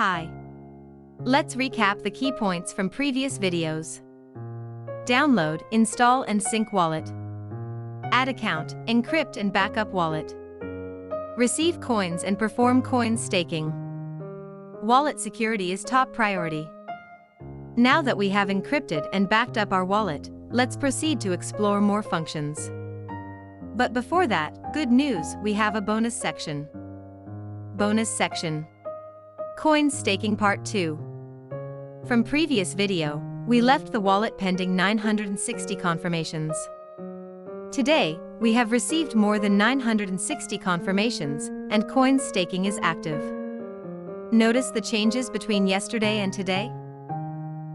Hi. Let's recap the key points from previous videos. Download, install and sync wallet. Add account, encrypt and backup wallet. Receive coins and perform coin staking. Wallet security is top priority. Now that we have encrypted and backed up our wallet, let's proceed to explore more functions. But before that, good news, we have a bonus section. Bonus section. Coin staking part 2. From previous video, we left the wallet pending 960 confirmations. Today, we have received more than 960 confirmations, and coin staking is active. Notice the changes between yesterday and today?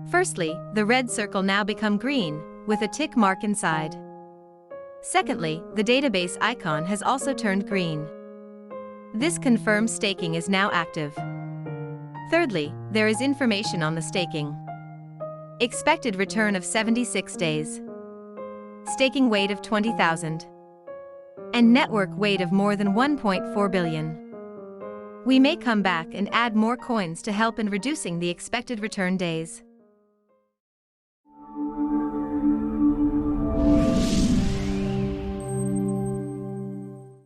Firstly, the red circle now become green, with a tick mark inside. Secondly, the database icon has also turned green. This confirms staking is now active. Thirdly, there is information on the staking. Expected return of 76 days. Staking weight of 20,000. And network weight of more than 1.4 billion. We may come back and add more coins to help in reducing the expected return days.